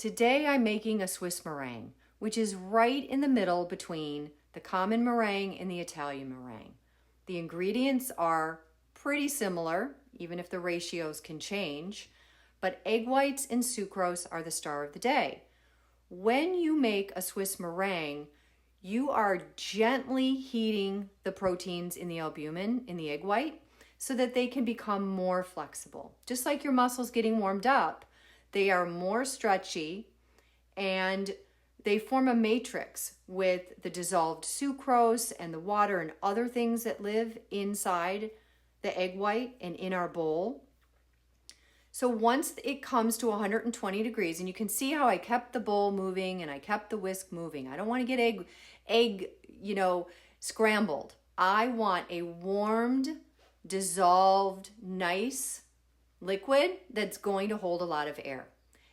Today I'm making a Swiss meringue, which is right in the middle between the common meringue and the Italian meringue. The ingredients are pretty similar, even if the ratios can change, but egg whites and sucrose are the star of the day. When you make a Swiss meringue, you are gently heating the proteins in the albumin in the egg white so that they can become more flexible. Just like your muscles getting warmed up, they are more stretchy and they form a matrix with the dissolved sucrose and the water and other things that live inside the egg white and in our bowl. So once it comes to 120 degrees, and you can see how I kept the bowl moving and I kept the whisk moving. I don't want to get egg, scrambled. I want a warmed, dissolved, nice liquid that's going to hold a lot of air.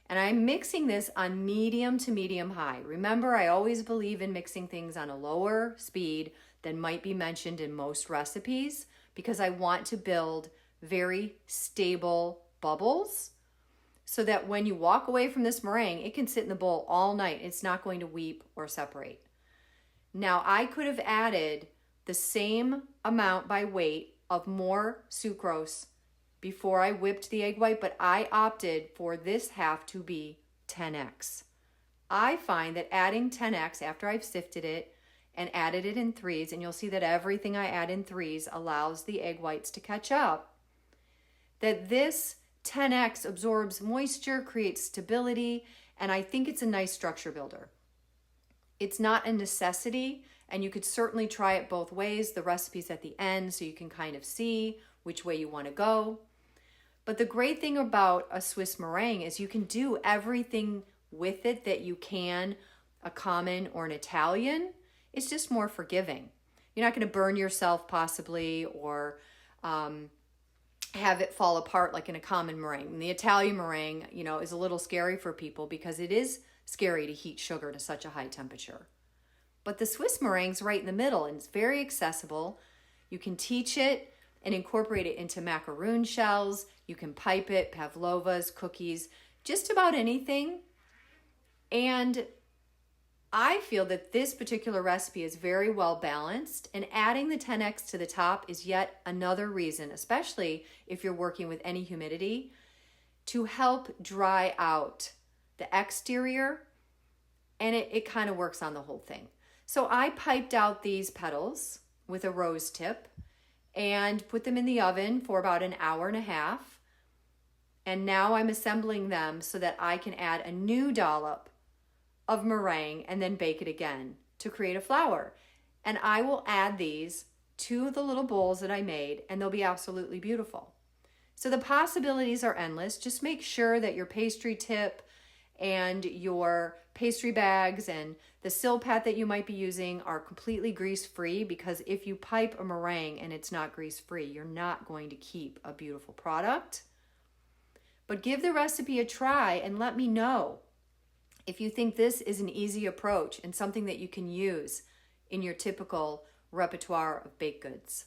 And I'm mixing this on medium to medium high. Remember, I always believe in mixing things on a lower speed than might be mentioned in most recipes because I want to build very stable bubbles so that when you walk away from this meringue, it can sit in the bowl all night. It's not going to weep or separate. Now, I could have added the same amount by weight of more sucrose before I whipped the egg white, but I opted for this half to be 10x. I find that adding 10x after I've sifted it and added it in threes, and you'll see that everything I add in threes allows the egg whites to catch up, that this 10x absorbs moisture, creates stability, and I think it's a nice structure builder. It's not a necessity, and you could certainly try it both ways. The recipe's at the end so you can kind of see which way you want to go. But the great thing about a Swiss meringue is you can do everything with it that you can a common or an Italian. It's just more forgiving. You're not going to burn yourself possibly or have it fall apart like in a common meringue. And the Italian meringue, is a little scary for people because it is scary to heat sugar to such a high temperature. But the Swiss meringue's right in the middle and it's very accessible. You can teach it and incorporate it into macaroon shells. You can pipe it, pavlovas, cookies, just about anything. And I feel that this particular recipe is very well balanced, and adding the 10x to the top is yet another reason, especially if you're working with any humidity, to help dry out the exterior, and it kind of works on the whole thing. So I piped out these petals with a rose tip and put them in the oven for about an hour and a half. And now I'm assembling them so that I can add a new dollop of meringue and then bake it again to create a flower. And I will add these to the little bowls that I made and they'll be absolutely beautiful. So the possibilities are endless. Just make sure that your pastry tip and your pastry bags and the silpat that you might be using are completely grease-free, because if you pipe a meringue and it's not grease-free, you're not going to keep a beautiful product. But give the recipe a try and let me know if you think this is an easy approach and something that you can use in your typical repertoire of baked goods.